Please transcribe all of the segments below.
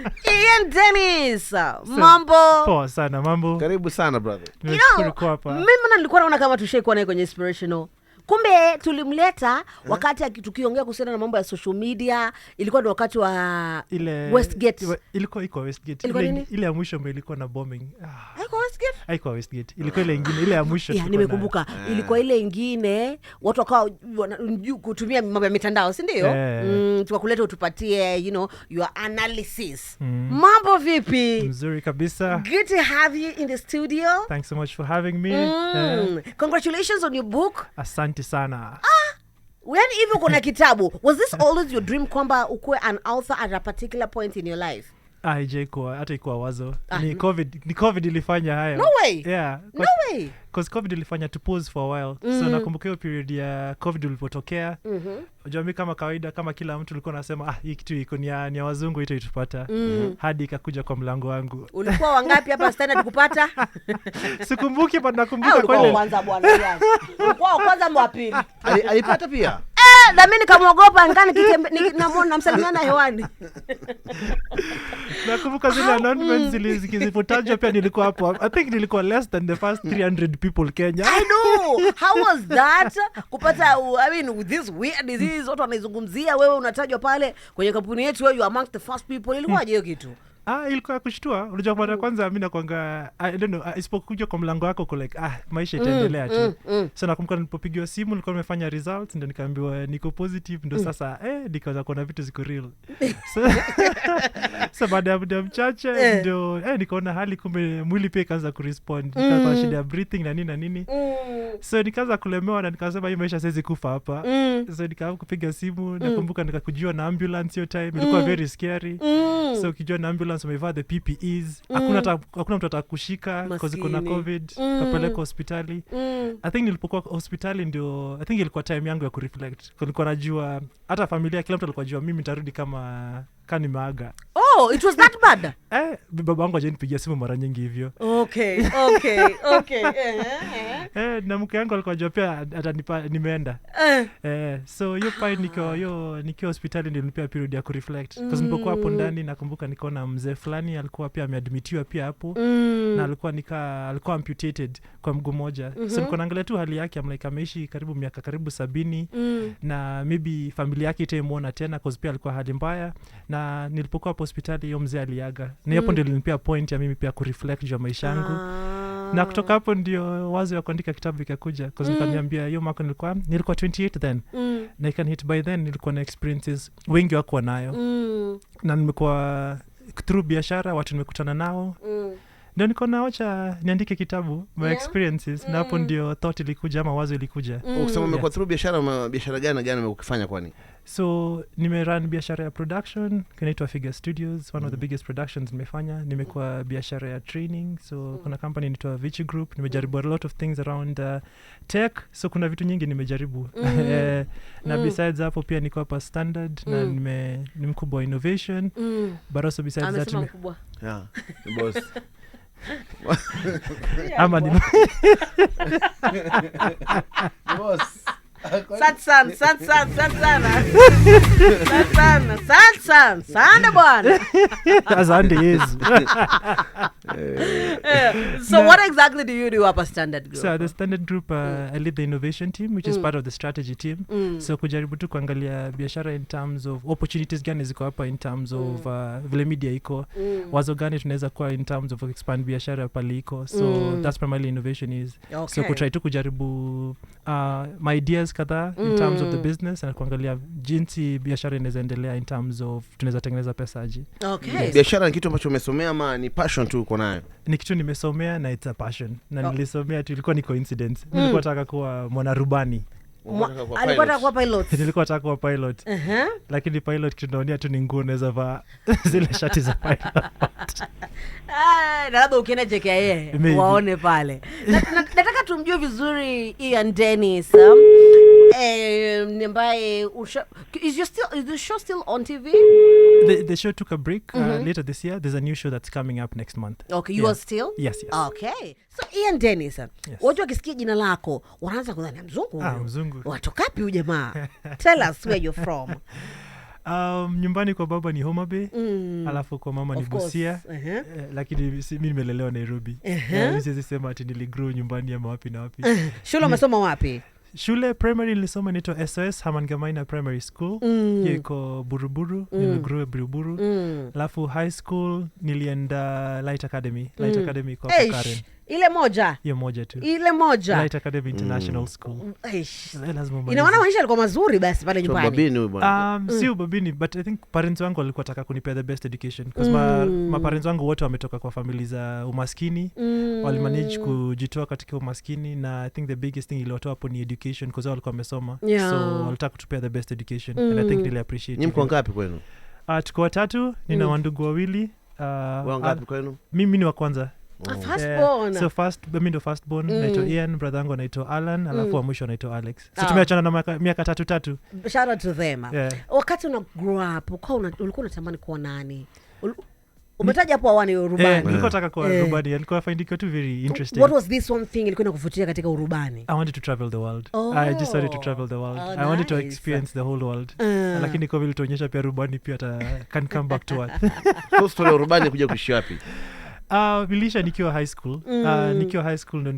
Ian Dennis, mambo. Poa sana, mambo. Karibu sana brother. Mimi nilikuwa naona kama tushaikuwa naye kwenye inspirational. Kumbe tulimleta wakati tukiongea kuhusiana na mambo ya social media. Ilikuwa ni wakati wa ile Westgate. Ilikuwa Westgate. Ile ya mwisho ambayo ilikuwa na bombing. Haikuwa Westgate? Haikuwa Westgate. Ilikuwa ile nyingine, ile ya mwisho. Nimekumbuka. Ilikuwa ile nyingine watu wakao kutumia mambo ya mitandao, si ndio? Tukakuleta utupatie, your analysis. Mambo vipi? Mzuri kabisa. Good to have you in the studio. Thanks so much for having me. Congratulations on your book. Asante sana. When even kuna kitabu, was this always your dream kwamba ukue an author at a particular point in your life? Hata ikuwa wazo. Ni COVID ilifanya haya. No way. Yeah. No way. Because COVID ilifanya to pause for a while. So nakumbuka hiyo period ya COVID ilipotokea. Unajua mimi kama kawaida kama kila mtu alikuwa anasema hii kitu iko ni ya wazungu itapata. Hadi ikakuja kwa mlango wangu. Ulikuwa wangapi hapa standard kupata? Sikumbuki but nakumbuka kwa ile kwanza bwana yangu. Ulikuwa kwanza mwapili. Alipata pia. Na mimi nikamwogopa ngani namsalimiana hewani. Nakumbuka zile announcements zilizotajwa pia nilikuwa hapo. I think nilikuwa less than the first 300 people Kenya. I know. How was that? Kupata with this weird disease watu wanaizungumzia, wewe unatajwa pale kwenye kampuni yetu, wewe you amongst the first people. Ilikuwaje hiyo kitu? Ilikuwa kushtua. Unajua kwa kwanza mimi nakwanga I don't know, isipokuja kwa mlango wako kwa like maisha itaendelea tu. So nakumbuka nilipopigiwa simu nilikuwa nimefanya results ndio nikaambiwa niko positive ndio sasa nikaanza kuona vitu ziko real. So baada ya muda mchache ndio nikaona hali kumbe mwili pia ikaanza kurespond. Nikaanza shida ya breathing na nini na nini. So nikaanza kulemewa na nikasema hii maisha siwezi kufa hapa. So nikaanza kupiga simu nakumbuka nikakujua na ambulance hiyo time ilikuwa very scary. So ukijua na ambulance umevaa the PPEs, hakuna mtu atakushika because kuna COVID, kapeleka hospitali. I think nilipokuwa hospitali ndio I think ilikuwa time yangu ya kureflect. Nilikuwa najua hata familia kila mtu alikuwa anajua mimi nitarudi kama maaga. Oh, it was that bad? Baba wangu ajanipigia simu mara nyingi hivyo. Okay. Na mke yangu alikuwa anajua pia atanipa nimeenda. So hiyo pale nikiwa hospitali ndio nilipia period ya kureflect. Because nilipokuwa hapo ndani nakumbuka nikaona mzee fulani alikuwa pia ameadmitiwa pia hapo. Na alikuwa amputated kwa mguu mmoja. So nilikuwa naangalia tu hali yake, like ameishi miaka karibu 70 na maybe familia yake itamuona tena because pia alikuwa hali mbaya. Na nilipokuwa hapo hospitali hiyo mzee aliaga. Na hapo ndio nilinipea point ya mimi pia kureflect juu ya maisha yangu. Na kutoka hapo ndio wazo ya kuandika kitabu ikakuja because nikaniambia hiyo mwaka nilikuwa 28 then. Na I can hit by then nilikuwa na experiences wengi wako nayo. Na nimekuwa through biashara watu nimekutana nao. Ndio niko naocha niandike kitabu my experiences na hapo ndio thought ilikuja ama wazo ilikuja. Ukisema umekuwa through biashara gani umekufanya kwani? So nimerun biashara ya production kinaitwa Figure Studios, one of the biggest productions nimefanya. Nimekuwa biashara ya training, so kuna company inaitwa Vici Group. Nimejaribu a lot of things around tech, so kuna vitu nyingi nimejaribu. Na besides hapo pia niko hapa Standard na ni mkubwa innovation. But also besides that mkubwa. Yeah, boss. Ama ni boss. Sana bwana. Asante Yesu. So what exactly do you do at Standard Group? So the Standard Group, I lead the innovation team, which is part of the strategy team. So kujaribu tu kuangalia biashara in terms of opportunities gani ziko hapa in terms of vile media iko. Wazo gani tunaweza kuwa in terms of expand biashara pale iko. So that's primarily innovation is. Okay. So kutry tu kujaribu my ideas kadhaa in terms of the business na kuangalia jinsi biashara inaweza endelea in terms of tunaweza tengeneza pesa aje. Okay. Biashara ni kitu ambacho umesomea ama ni passion tu uko nayo? Ni kitu nimesomea na it's a passion. Na nilisomea tu ilikuwa ni coincidence. Nilikuwa nataka kuwa mwanarubani. Alikuwa nataka kuwa pilot. Nilikuwa nataka kuwa pilot. Lakini pilot tunaonia tu ni nguo naweza vaa zile shati za pilot. Na labda ukienda JKA waone pale. Nataka tumjue vizuri Ian Dennis. Ambaye is the show still on TV? The show took a break later this year. There's a new show that's coming up next month. Okay, you are still? Yes. Okay. So Ian Dennis, watu wakisikia jina lako wanaanza kudhani mzungu. Mzungu. Watu kapi huyu jamaa? Tell us where you're from. Nyumbani kwa baba ni Homa Bay, alafu kwa mama ni Busia. Lakini mimi nimelelewa Nairobi. Siwezi sema ati niligrow nyumbani ama wapi na wapi. Shule umesoma wapi? Shule primary nilisoma inaitwa SOS Hamangamaina Primary School. Hiyo iko Buruburu, niligrow Buruburu. Alafu high school nilienda Light Academy. Light Academy kwa Karen. Ile moja? Hiyo moja tu. Ile moja? Light Academy International School. Inaona maisha yalikuwa mazuri basi pale nyumbani. Babini huyu bwana. Si ubabini, but I think parents wangu walikuwa taka kunipea the best education. Because my parents wangu wote wametoka kwa famili za umaskini. Walimanage kujitoa katika umaskini, na I think the biggest thing iliwatoa hapo ni education, because walikuwa wamesoma. So walitaka kutupea the best education. And I think really appreciate it. Nyinyi mko ngapi kwenu? Tuko watatu, nina wandugu wawili. Wangapi kwenu? Mimi ni wa kwanza. Firstborn. So mimi ndo firstborn. Naitwa Ian, brother wangu anaitwa Alan, alafu wa mwisho anaitwa Alex. So tumeachana na miaka 3. Shout out to them. Wakati una grow up, ulikuwa unatamani kuwa nani? Umetaja hapo awani urubani. Nilikuwa nataka kuwa rubani. Nilikuwa find it very interesting. What was this one thing ilikuwa inakuvutia katika urubani? I wanted to travel the world. I just started to travel the world. I wanted to experience the whole world. Lakini kwa vile tuonyesha pia rubani pia can come back to earth. So story ya rubani kuja kuishi wapi? Nilisha nikiwa high school. Nikiwa high school ndo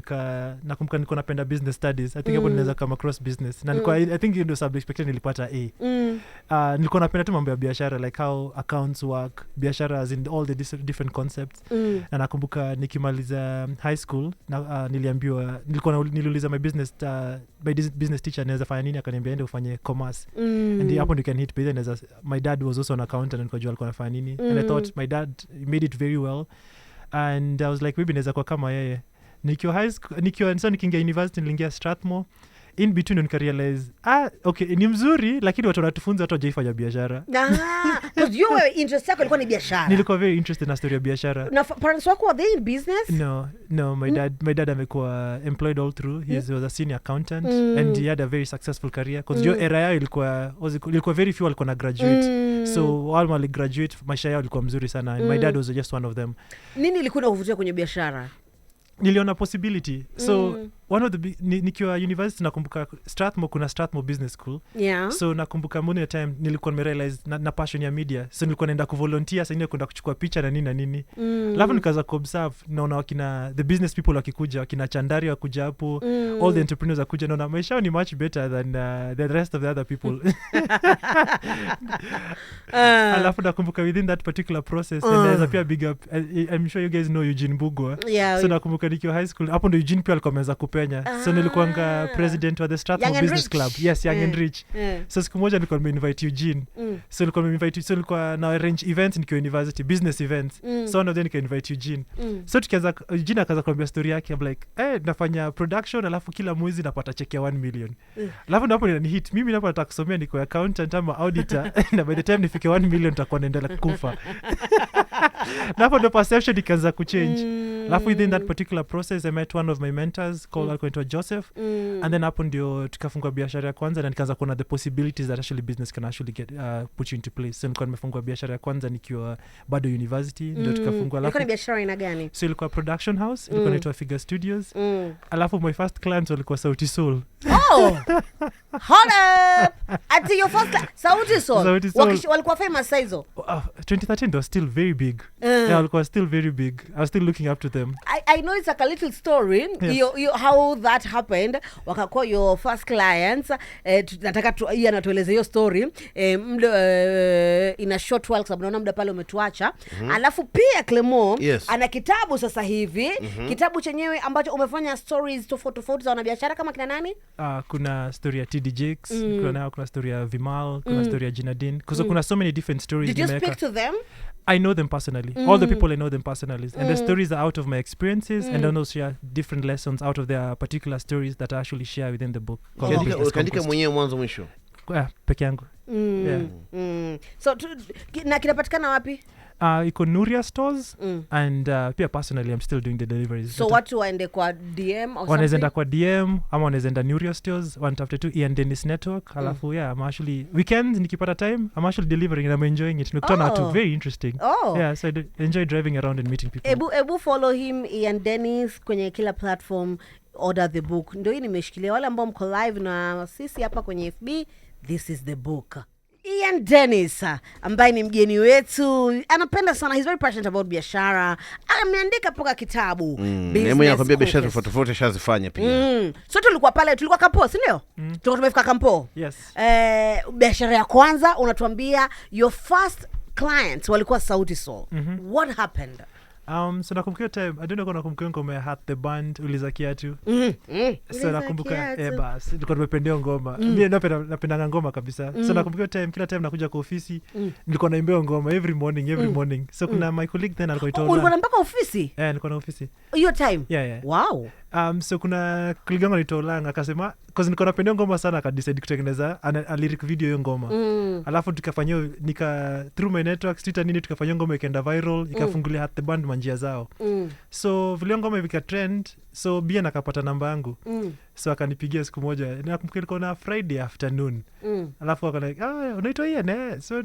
nakumbuka nilikuwa napenda business studies. I think hapo ninaweza come across business. Na nilikuwa I think ndio subject pekee nilipata A. Nilikuwa napenda tu mambo ya biashara, like how accounts work, biashara as in all the different concepts. Na nakumbuka nikimaliza high school niliambiwa, niliuliza my business teacher naweza fanya nini, akaniambia ende ufanye commerce. And hapo you can hit business. My dad was also an accountant, and nikajua alikuwa anafanya nini. And I thought my dad made it very well. And I was like, maybe naweza kwa kama yeye. Nikiwa high school, nikiingia university niliingia Strathmore. In between nikarealize, okay, ni mzuri, lakini watu wanatufunza watu hawajaifanya biashara. Because you were interest yako ilikuwa ni biashara. Nilikuwa very interested na story ya biashara. Na parents wako were they in business? No, my dad amekuwa employed all through. He was a senior accountant, and he had a very successful career. Because your era yao ilikuwa very few walikuwa na graduate. So wale wali graduate, maisha yao ilikuwa mzuri sana. And my dad was just one of them. Nini ilikuwa inakuvutia kwenye biashara? Niliona possibility. So one of the nikiwa university nakumbuka Strathmore, kuna Strathmore Business School. So nakumbuka one time nilikuwa nimerealize na passion ya media. So nilikuwa naenda kuvolunteer, sasa nilikuwa kwenda kuchukua picha na nini. Alafu nikaanza kuobserve, naona wakina the business people wakikuja, wakina Chandari wakuja hapo, all the entrepreneurs wakuja, naona maisha yao ni much better than the rest of the other people. Alafu nakumbuka within that particular process, and there's a big up, I'm sure you guys know Eugene Bugwa. So nakumbuka nikiwa high school, hapo ndo Eugene pia alikuwa ameanza kupenya. So nilikuanga president wa the Strathmore Business Club. Yes, Young and Rich. So siku moja nilikuwa nimeinvite Eugene. So nilikuwa na arrange events nikiwa university, business events. So one of them nika invite Eugene. So tukianza, Eugene akaanza kuambia story yake. I'm like, nafanya production, alafu kila mwezi napata check ya 1 million. Alafu napo ni hit. Mimi napo nataka kusomea niko accountant ama auditor, na by the time nifike 1 million nitakuwa naendelea kufa. Napo ndo perception ikaanza kuchange. Alafu within that particular process I met one of my mentors called alikuwa Joseph. And then hapo ndio tukafungua biashara ya kwanza, na nikaanza kuona the possibilities that actually business can actually get put you into place. So nilikuwa nimefungua biashara ya kwanza nikiwa bado university, ndio tukafungua. Alafu ilikuwa ni biashara ina gani? So ilikuwa production house, ilikuwa inaitwa Figure Studios. Alafu my first client walikuwa Sauti Soul. Hold up! At your first Sauti Soul. Walikuwa famous size. 2013 they were still very big. Walikuwa still very big. I was still looking up to them. I know it's like a little story. Yes. How that happened. Wakakuwa your first clients. Nataka anatueleze hiyo story. In a short while, sababu naona muda pale umetuacha. Alafu pia Clemo ana kitabu sasa hivi. Kitabu chenyewe ambacho umefanya stories tofauti za wanabiashara kama kina nani? Kuna story ya TD Jakes, kuna story ya Vimal, kuna story ya Jinadin. Kuna so many different stories. Did you speak to them? I know them personally. All the people I know them personally. And the stories are out of my experiences, and I also share different lessons out of their particular stories that I actually share within the book. Kaandika mwenyewe mwanzo mwisho? Peke yangu. So na kinapatikana wapi? Iko Nuria stores, and pia personally I'm still doing the deliveries. So watu waende kwa DM or wanaenda kwa DM ama wanaenda Nuria stores, wanatafute tu Ian Dennis network. Alafu I'm actually weekends nikipata time I'm actually delivering and I'm enjoying it. Nikutana watu very interesting. So I enjoy driving around and meeting people. Ebu follow him Ian Dennis kwenye kila platform, order the book. Ndio hii nimeshikilia wale ambao mko live na sisi hapa kwenye FB, this is the book. Ian Dennis ambaye ni mgeni wetu, anapenda sana, he's very passionate about biashara. Ameandika poka kitabu. Mimi nakwambia biashara tofauti shazifanya pia. So tulikuwa Kampo, si ndio? Tulikuwa tumefika Kampo. Yes. Biashara ya kwanza unatuambia your first clients walikuwa Sauti Soul. What happened? So nakumbuka time, I don't know kama nakumbuka ngoma Hat the Band uliza kiatu. So nakumbuka bas nilikuwa nimependea ngoma. Mimi napenda ngoma kabisa. So nakumbuka time, kila time nakuja kwa ofisi nilikuwa naimba ngoma every morning. So kuna my colleague then alikuwa itoa. Ulikuwa mpaka ofisi? Nilikuwa na ofisi. Hiyo time? Yeah. Wow. So kuna colleague yangu alitoa akasema cause nilikuwa napenda ngoma sana, akadecide kutengeneza a lyric video hiyo ngoma. Alafu tukafanyia through my network Twitter nini, tukafanyia ngoma ikaenda viral, ikafungulia Hat the Band manjia zao. So vile ngoma ika trend, so Bien akapata namba yangu. So akanipigia siku moja, nakumbuka ilikuwa na Friday afternoon. Alafu akaniambia unaitwa Ian so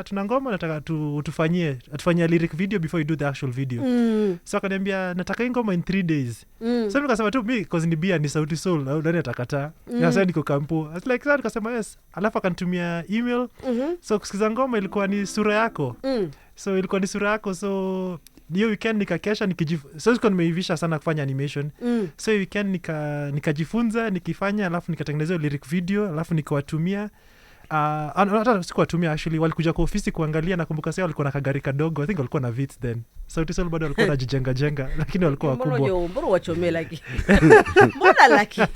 tuna ngoma nataka tufanyie lyric video before you do the actual video. So akaniambia nataka hii ngoma in 3 days. So nikasema tu mimi cause ni Bien ni Sauti Soul au nani atakata. Sasa niko Kampo. I was like sasa nikasema yes. Alafu akanitumia email. So kusikiza ngoma ilikuwa ni sura yako. So ilikuwa ni sura yako, so hiyo weekend nikakesha so sikuwa nimeivisha sana kufanya animation. So hiyo weekend nikajifunza nikifanya, alafu nikatengeneza lyric video, alafu nikawatumia. Hata sikuwatumia actually, walikuja kwa ofisi kuangalia. Nakumbuka sasa walikuwa na kagari kadogo, I think walikuwa na Vits then. Sauti Soul bado walikuwa najijenga lakini walikuwa wakubwa. Mbona wachome like mbona like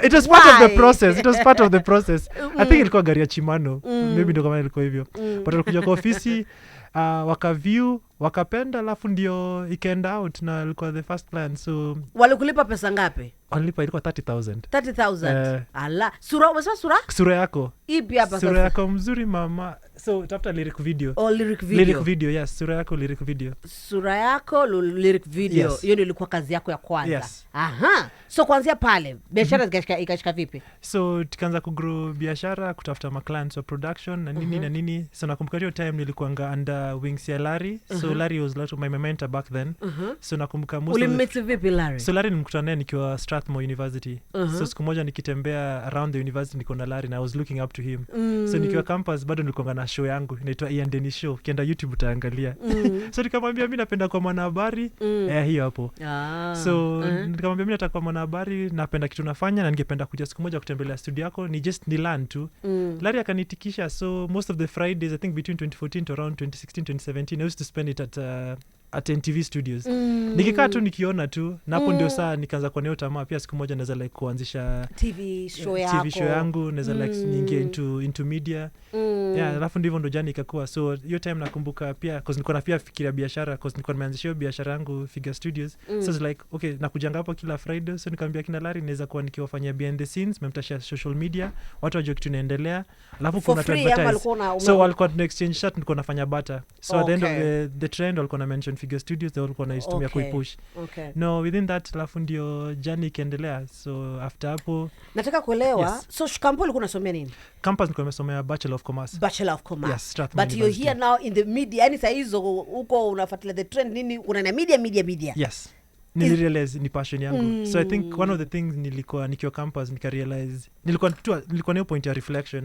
it was part of the process. I think ilikuwa gari ya Chimano, maybe ndio kama ilikuwa hivyo. But walikuja kwa ofisi wakaview, wakapenda, alafu ndio ikaenda out na ilikuwa the first plan. So walikulipa pesa ngapi? Walilipa ilikuwa 30,000. 30,000. Ala, sura yako ipi hapa sasa? Sura yako mzuri mama. So tafuta lyric video. Lyric video, yes. Sura yako lyric video. Hiyo ndio ilikuwa kazi yako ya kwanza. Yes. Aha. So kuanzia pale biashara ikashika vipi? So tukaanza kugrow biashara, kutafuta ma clients wa production na nini na nini. So nakumbuka hiyo time nilikuwa under wings ya Larry. So Larry was like my mentor back then. So nakumbuka ulimmeet vipi Larry? So Larry nilikutana naye nikiwa Strathmore University. So siku moja nikitembea around the university niko na Larry na I was looking up to him. So nikiwa campus bado nilikuwa na show yangu inaitwa Ian Dennis Show, kienda YouTube utaangalia. So nikamwambia mimi napenda kwa mwanahabari. Hiyo hapo. So nikamwambia mimi nataka kwa mwanahabari, napenda kitu nafanya na ningependa kuja siku moja kutembelea studio yako ni learn tu. Larry akanitikisha. So most of the Fridays I think between 2014 to around 2016 2017 I used to spend it at NTV studios. Nikikaa tu nikiona tu na hapo ndio saa nikaanza kuona hiyo tamaa pia siku moja naweza like kuanzisha TV show yangu, naweza like niingie into media. Alafu ndivyo ndo jani ikakuwa. So hiyo time nakumbuka pia cause nilikuwa pia fikiria biashara cause nilikuwa nimeanzisha biashara yangu Figure Studios. So it's like okay, nakujanga hapo kila Friday. So nikamwambia kina Larry naweza kuwa nikiwafanyia behind the scenes, memtashia social media, watu wajue kitu inaendelea. Alafu kuna advertise. So walikuwa tuna exchange chat, nilikuwa nafanya barter. So at the end of the trend walikuwa na mention Figure Studios, they walikuwa naistumia kuipush. No, within that alafu ndio jani ikaendelea. So after hapo nataka kuelewa. So Kampo ulikuwa unasomea nini? Campus nilikuwa nimesomea Bachelor of Commerce. Yes, but you're here now in the media. Yani saa hizo uko unafuatilia the trend nini, unaona media. Yes. Nilirealize ni passion yangu. So I think one of the things nikiwa campus nikarealize nilikuwa na point ya reflection.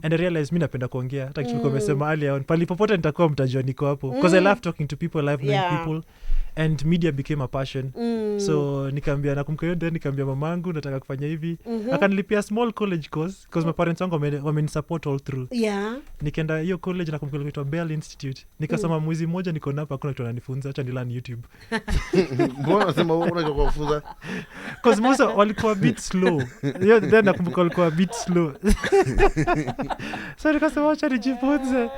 And I realized mimi napenda kuongea. Hata kitu nimesema earlier, palipopote nitakuwa mtajua niko hapo because I love talking to people, I love knowing people, and media became a passion. So nakumbuka hiyo nikaambia mamangu nataka kufanya hivi. Akanilipia small college course because my parents wangu wamenisupport all through. Nikaenda hiyo college nakumbuka ilikuwa Bell Institute. Nikasoma mwezi mmoja niko hapa, hakuna kitu ananifunza, acha nilearn YouTube. Mbona unasema unataka kufunza? Because most walikuwa a bit slow. Then nakumbuka walikuwa a bit slow. So nikasema acha nijifunze.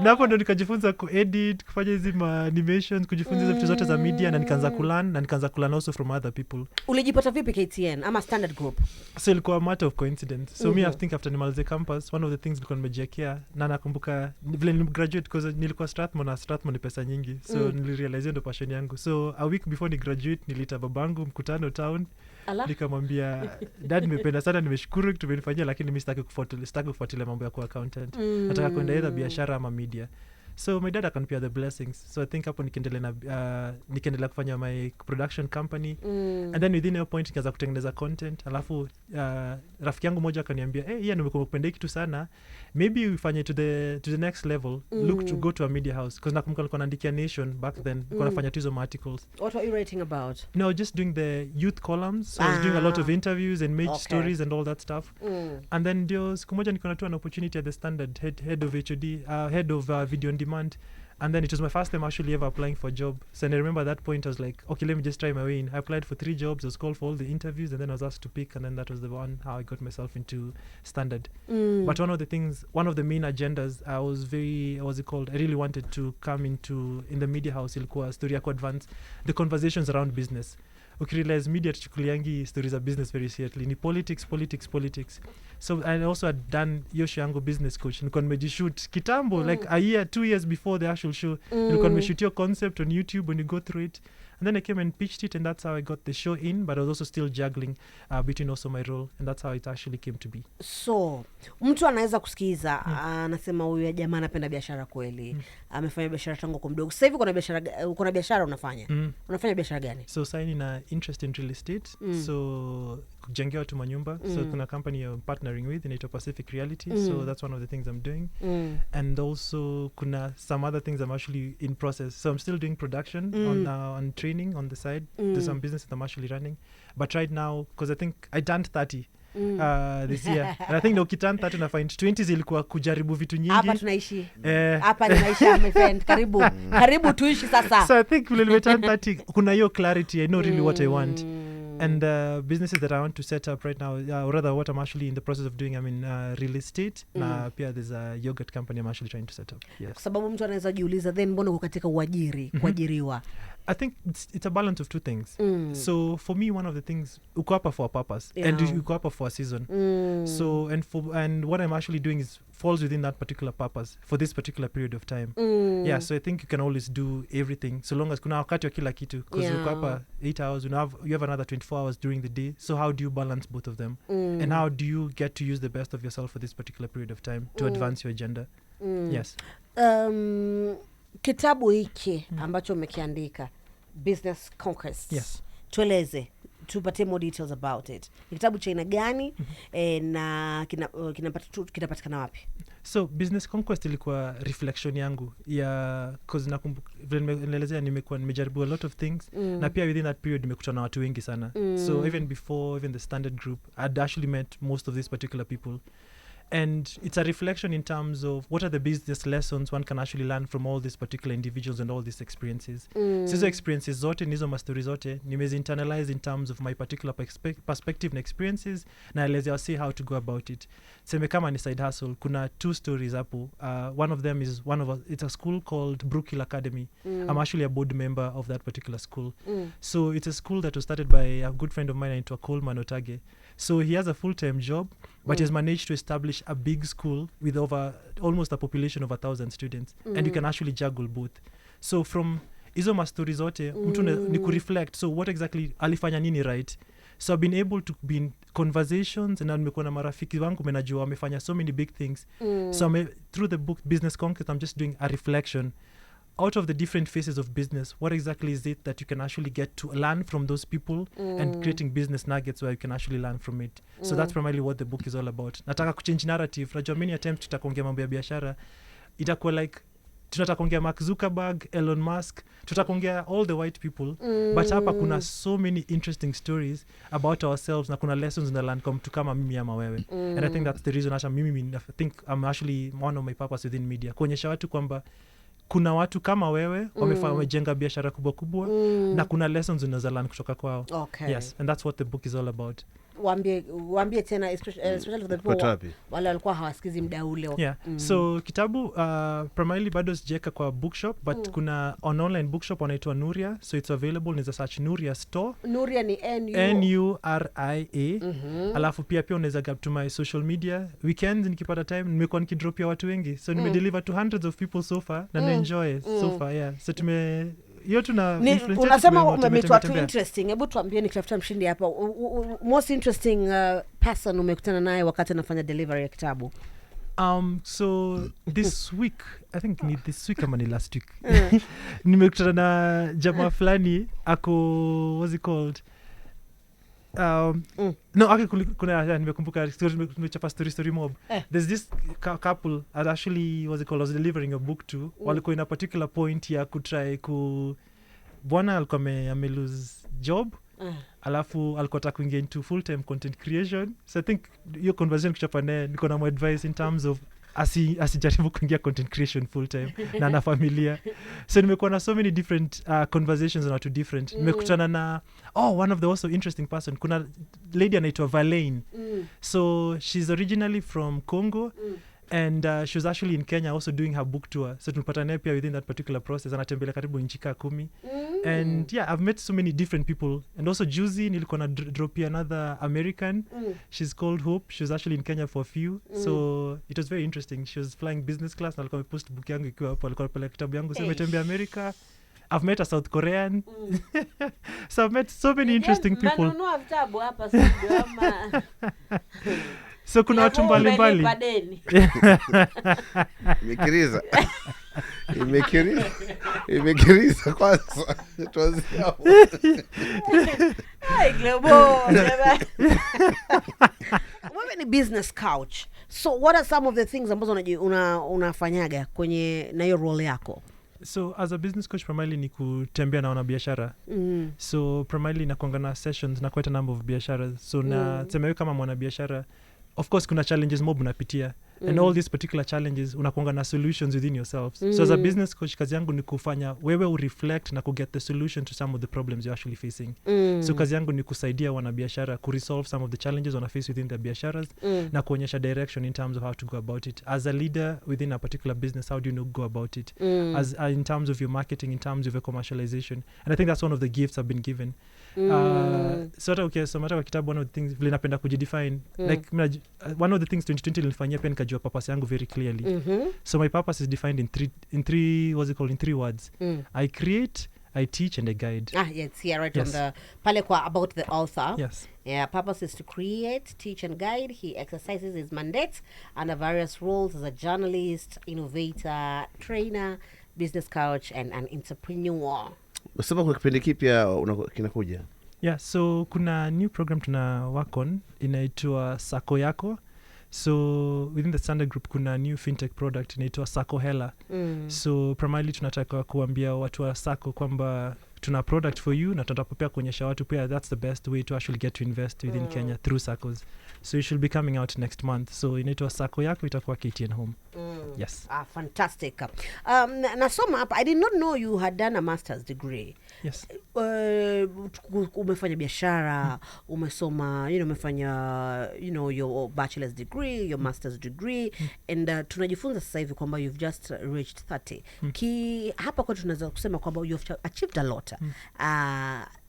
Na hapo ndo nikajifunza kuedit, kufanya hizi animations, kujifunza hizo vitu zote za media, na nikaanza kulearn also from other people. Ulijipata vipi KTN ama Standard Group? So ilikuwa a matter of coincidence. So me I think after nimalize campus, one of the things nilikuwa nimejiekea, na nakumbuka vile graduate because nilikuwa Strathmore ni pesa nyingi. So nilirealize ndo passion yangu. So a week before ni graduate nilita babangu mkutano town. Nikamwambia dad, nimependa sana, nimeshukuru kitu umenifanyia, lakini mimi sitaki kufuatilia mambo ya kuwa accountant. Nataka kwenda either biashara ama media. So my dad akanipea the blessings, so I think hapo nikiendelea kufanya my production company, and then within a point nikaanza kutengeneza content. Alafu rafiki yangu moja akaniambia nimekupenda kitu sana, maybe ufanye to the next level, look to go to a media house, because nakumbuka nilikuwa naandikia Nation back then, nilikuwa nafanya hizo articles. What were you writing about? No, just doing the youth columns, so I was doing a lot of interviews and made stories and all that stuff. And then ndio siku moja niko na an opportunity at the Standard, head of HOD, head of video on demand, and then it was my first time actually ever applying for a job. So and I remember at that point I was like, okay, let me just try my way in. I applied for 3 jobs, I was called for all the interviews, and then I was asked to pick, and then that was the one how I got myself into Standard. But one of the main agendas, I really wanted to come in the media house, ilikuwa story yako advance the conversations around business. Ukirealize media tuchukuliangi stories of business very seriously, ni politics. So I also had done Yoshi yangu business coach, nilikuwa nimejishoot kitambo, like a year 2 years before the actual show. Nilikuwa nimeshoot your concept on YouTube when you go through it, and then I came and pitched it, and that's how I got the show in, but I was also still juggling between also my role, and that's how it actually came to be. So mtu anaweza kusikiza anasema huyu jamaa anapenda biashara kweli, amefanya biashara tangu kwa mdogo. Sasa hivi uko na biashara unafanya unafanya biashara gani? So sasa nina interest in real estate, so kujengea watu manyumba. So kuna company you're partnering with inaitwa Pacific Reality, so that's one of the things I'm doing. And also kuna some other things I'm actually in process, so I'm still doing production on training on the side. There's some business that I'm actually running, but right now, because I think I turned 30 this year, and I think ukiturn 30 na find 20s ilikuwa kujaribu vitu nyingi. Hapa tunaishi hapa ni maisha my friend, karibu tuishi sasa. So I think when we turn 30 kuna hiyo clarity, I know really what I want. And businesses that I want to set up right now, or rather what I'm actually in the process of doing, I'm in real estate, na pia there's a yogurt company I'm actually trying to set up. Yes. Kwa sababu mtu anaweza jiuliza, then mbona uko katika kuajiriwa? I think it's a balance of two things. So for me, one of the things, uko hapa for a purpose, and uko hapa for a season. So and what I'm actually doing falls within that particular purpose for this particular period of time. Yeah, so I think you can always do everything so long as kuna wakati wa kila kitu, because uko hapa 8 hours, you have another 24 hours during the day. So how do you balance both of them? And how do you get to use the best of yourself for this particular period of time to advance your agenda? Yes. Kitabu hiki ambacho umekiandika, Business Conquest. Yes. Tueleze, tupatie more details about it. Ni kitabu cha aina gani na kinapatikana wapi? So Business Conquest ilikuwa reflection yangu ya, cause nakumbuka nimeelezea nimejaribu a lot of things, na pia within that period nimekutana na watu wengi sana. So even before the Standard group, I'd actually met most of these particular people. And it's a reflection in terms of what are the business lessons one can actually learn from all these particular individuals and all these experiences. So experiences zote, nizo mastori zote, nimezi internalize in terms of my particular perspective and experiences, na elezea see how to go about it. Seme kama ni side hustle, kuna 2 stories hapo. One of them is it's a school called Brook Hill Academy. I'm actually a board member of that particular school. So it's a school that was started by a good friend of mine into a Coleman Otage. So he has a full-time job, but he's managed to establish a big school with almost a population of 1,000 students, and you can actually juggle both. So from hizo mastori zote, mtu ni kureflect, so what exactly alifanya nini right? So I've been able to be in conversations, and nimekuwa na marafiki wangu menajua wamefanya so many big things. So through the book Business Conquest, I'm just doing a reflection out of the different phases of business. What exactly is it that you can actually get to learn from those people, and creating business nuggets where you can actually learn from it. So that's primarily what the book is all about. Nataka kuchange narrative. Najua many attempts tutakuongea mambo ya biashara, itakuwa like tunataka kuongea Mark Zuckerberg, Elon Musk, tutakuongea all the white people, but hapa kuna so many interesting stories about ourselves, na kuna lessons in the land come to kama mimi ama wewe. And I think that's the reason I think I'm actually one of my purpose within media, kuonyesha watu kwamba kuna watu kama wewe wamejenga biashara kubwa na kuna lessons unaweza learn kutoka kwao. Yes, and that's what the book is all about. Waambie tena especially for the people wale walikuwa hawasikizi muda ule. Yeah. So kitabu primarily bado sijeka kwa bookshop, but kuna online bookshop wanaitwa Nuria, so it's available. Unaweza search Nuria store. Nuria ni Nuria. Alafu pia unaweza go to my social media. Weekends nikipata time nimekuwa nikidropia watu wengi, so nimedeliver to hundreds of people so far, na enjoy so far. Yeah, so unasema umetoa tu interesting. Hebu tuambie, nikitafuta mshindi hapa, most interesting person umekutana naye wakati anafanya delivery ya kitabu. So this week, I think ni this week ama ni last week, nimekutana na jamaa fulani ako, what's it called? No, okay, kuna nimekumbuka nimechapa story mob. There's this couple that actually, what's it called, I was delivering a book to. Walikuwa in a particular point ya kutry bwana alikuwa amelose job. Alafu alikuwa taka kuingia into full time content creation. So I think your conversation kuchapa naye niko na advice in terms of asijaribu kuingia content creation full time na familia. So nimekuwa na so many different conversations na watu different. Nimekutana na one of the also interesting person, kuna lady anaitwa Valane. So she's originally from Congo. And she was actually in Kenya also doing her book tour. So tulipata naye pia within that particular process. Anatembelea karibu nchi kaa 10. And yeah, I've met so many different people. And also Juzi, nilikuwa na drop another American. She's called Hope. She was actually in Kenya for a few. So it was very interesting. She was flying business class. Na alikuwa amepost book yangu ikiwa hapo. Alikuwa anapeleka kitabu yangu. So umetembea America. I've met a South Korean. So I've met so many interesting people. Manunua vitabu hapa studio ama So kuna watu mbalimbali. Imekiriza kwanza. Tuanzia. Hai Glebo. Wewe ni business coach. So what are some of the things ambazo unafanyaga kwenye na hiyo role yako? So as a business coach primarily ni kutembea na wanabiashara. So primarily nakuanga na sessions na quite a number of biashara. So na tuseme kama mwanabiashara, of course kuna challenges mob unapitia. And all these particular challenges unakuanga na solutions within yourselves. So as a business coach kazi yangu ni kufanya wewe ureflect na kuget the solution to some of the problems you're actually facing. So kazi yangu ni kusaidia wanabiashara kuresolve some of the challenges wana face within their biasharas na kuonyesha direction in terms of how to go about it. As a leader within a particular business, how do you go about it? As in terms of your marketing, in terms of your commercialization. And I think that's one of the gifts I've been given. So mata kwa kitabu, one of the things vile napenda kujidefine, like one of the things 2020 nilifanyia pia nikajua purpose yangu very clearly. So my purpose is defined in three what's it called, in 3 words. I create, I teach, and I guide. It's here right on the pale kwa about the author. Yes. Yeah, purpose is to create, teach, and guide. He exercises his mandates under various roles as a journalist, innovator, trainer, business coach, and an entrepreneur. Sasa kwa kipindi kipya kinakuja. Yeah, so kuna new program tuna work on inaitwa Sako Yako. So within the standard group kuna new fintech product inaitwa Sako Hela. So primarily tunataka kuambia watu wa Sako kwamba tuna product for you na tunataka kuonyesha watu pia that's the best way to actually get to invest within Kenya through Sakos. So it should be coming out next month. So inaitwa Sako Yako, itakuwa KTN Home. Yes. Fantastic. Nasoma hapa, I did not know you had done a master's degree. Yes. Umefanya biashara, umesoma, umefanya, your bachelor's degree, your master's degree, and tunajifunza sasa hivi kwamba you've just reached 30. Hapa kwa tunaweza kusema kwamba you've achieved a lot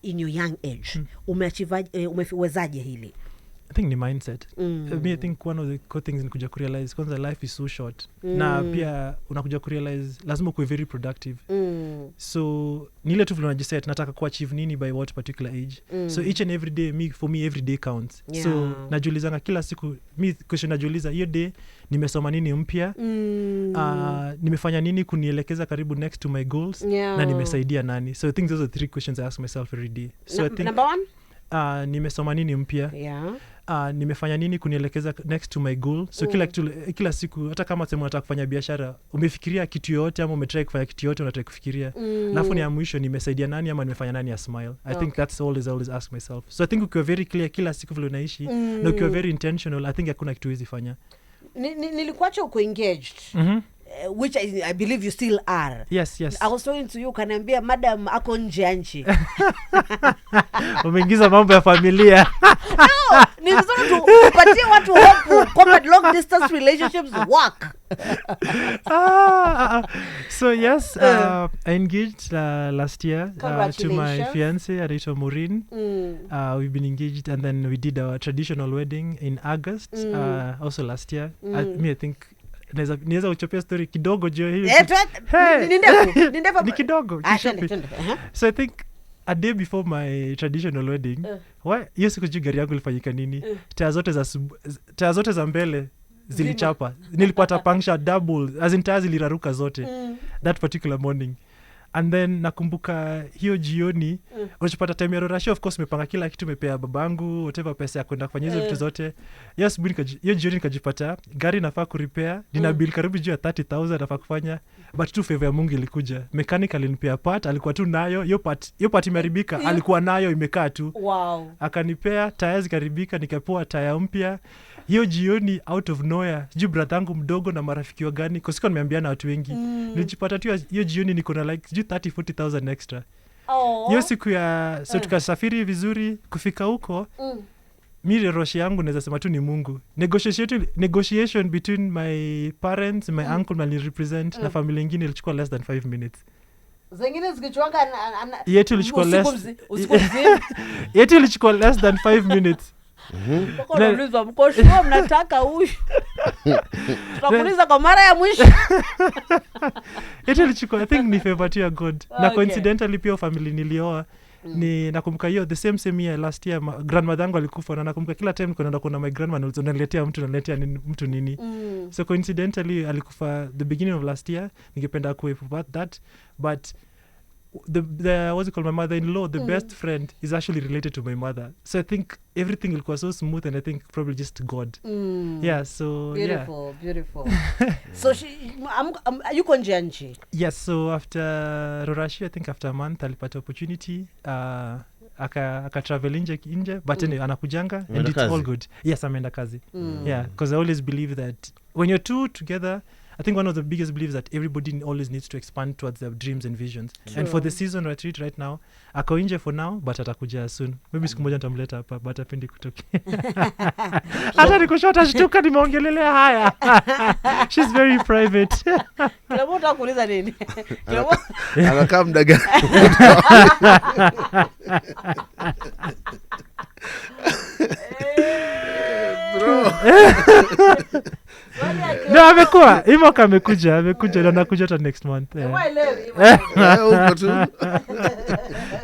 in your young age. Umewezaje hili? I think ni mindset. I think one of the core things ni kuja kurealize kwanza life is so short. Na pia unakuja kurealize lazima kuwe very productive. So nile tu vile unajisema nataka kuachieve nini by what particular age. So each and every day, for me every day counts. Yeah. So najiulizanga kila siku, question najiuliza hiyo day nimesoma nini mpya, nimefanya nini kunielekeza karibu next to my goals, na nimesaidia nani. So I think those are 3 questions I ask myself every day. So I think number 1, nimesoma nini mpya, nimefanya nini kunielekeza next to my goal. So kila siku hata kama sema unataka kufanya biashara, umefikiria kitu yote ama umetry kufanya kitu yote unataka kufikiria, alafu ni ya mwisho nimesaidia nani ama nimefanya nani a smile. I think that's always ask myself. So I think ukiwa very clear kila siku vile unaishi na ukiwa very intentional, I think hakuna kitu hizi fanya. Nilikuacha uko engaged. Which I believe you still are. Yes. I was talking to you, kaniambia madam ako nje ya nchi. Umeingiza mambo ya familia. No, ni vizuri tupatie watu hope kwamba long distance relationships work. So yes, I engaged last year to my fiance anaitwa Maureen. We've been engaged and then we did our traditional wedding in August also last year. I think niweza uchopia story kidogo jo hii. Ni kidogo. So I think a day before my traditional wedding, hiyo siku gari yangu ilifanyika nini? Taa zote za mbele zilichapa. Nilipata puncture double, as in tires ziliraruka zote that particular morning. And then nakumbuka hiyo jioni unachopata time ya Rorashio, of course mepanga kila kitu, mepea babangu whatever pesa ya kwenda kufanya hizo vitu zote. Yes, hiyo jioni nikajipata gari nafaa kurepair, nina bill karibu juu ya 30,000 nafaa kufanya, but tu favor ya Mungu ilikuja. Mechanic alinipea part, alikuwa tu nayo hiyo part imeharibika, alikuwa nayo imekaa tu. Wow. Akanipea tires zikaribika, nikapoa tire mpya. Hiyo jioni out of nowhere, juu brathangu mdogo na marafiki wa gani, kwa sikuwa nimeambiana watu wengi. Nilijipata tu hiyo jioni niko na like juu 30-40,000 extra. Hiyo siku ya so tukasafiri vizuri kufika huko. Mimi roshi yangu naweza sema tu ni Mungu. Negotiation between my parents, my uncle my represent na familia nyingine ilichukua less than 5 minutes. Zingine zikichuanga yetu ilichukua less than 5 minutes. Nauliza mkosho mnataka huyu. Tutakuuliza kwa mara ya mwisho. Yetu ilichukua, I think ni favor to God. Na coincidentally pia family nilioa ni nakumbuka hiyo the same year last year grandmother yangu alikufa, na nakumbuka kila time niko naenda kuona my grandma naletea mtu nini. So coincidentally alikufa the beginning of last year. Ningependa kuepuka that, but the what's it called, my mother-in-law, the best friend is actually related to my mother. So I think everything ilikuwa so smooth, and I think probably just God. Yeah, so beautiful. So yuko nje ya nchi. Yes, so after Rorashio, I think after a month alipata opportunity aka travel nje but anyway anakujanga and it's all good. Yes, ameenda kazi. Yeah, because I always believe that when you're two together, I think one of the biggest beliefs that everybody always needs to expand towards their dreams and visions. True. And for the season retreat right now, ako nje for now, but atakuja soon. Maybe siku moja nitamleta hapa, but apendi kutoki. Hata nikushota shtuka nimeongelelea haya. She's very private. Kila mtu akuuliza nini? Anakaa muda gani? No, amekuwa Imoka amekuja na nakuja hata next month.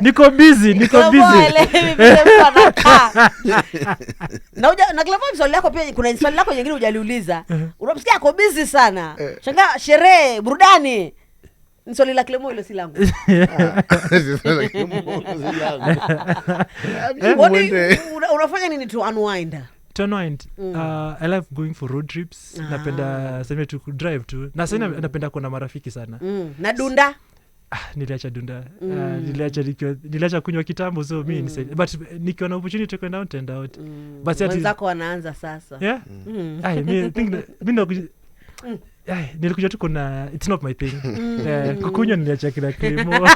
Niko busy. Na kila mmoja swali lako pia, kuna swali lako nyingine hujaliuliza. Unamsikia ako busy sana. Shanga sherehe, burudani. Ni swali la Clemo hilo si langu. Unafanya nini to unwind? I love going for road trips. Napenda sema tu drive tu. Na sasa napenda kuwa na marafiki sana. Na dunda? Niliacha dunda. Niliacha kunywa kitambo, so mimi but nikiwa na opportunity to go out and out. But wenzako wanaanza sasa. Yeah? I think mimi nilikuja tu kuna it's not my thing. Kukunywa niliacha kila Clemo.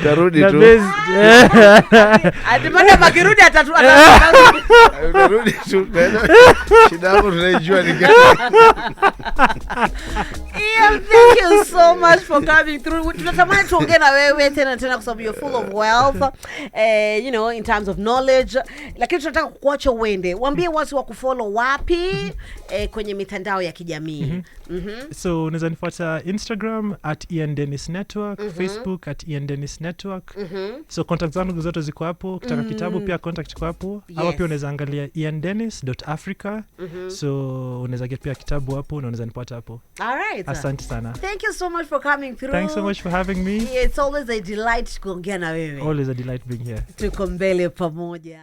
Tarudi tu. Atimana makirudi Tarudi tu. Shida hapo tunaijua ni gani. Thank you so much for coming through. Tunatamani tuongee na wewe tena kwa sababu you're full of wealth, you know, in terms of knowledge. Lakini tunataka kukuacha uende. Waambie watu wa kufollow wapi kwenye mitandao ya kijamii. So unaweza nifuata Instagram @IanDennisNetwork, Facebook @IanDennisNetwork. So contact zangu zote ziko hapo. Ukitaka kitabu pia contact iko hapo. Au pia unaweza angalia iandennis.africa. So unaweza get pia kitabu hapo na unaweza nipata hapo. All right. Asante sana. Thank you so much for coming through. Thanks so much for having me. It's always a delight kuongea na wewe. Always a delight being here. Tuko mbele pamoja.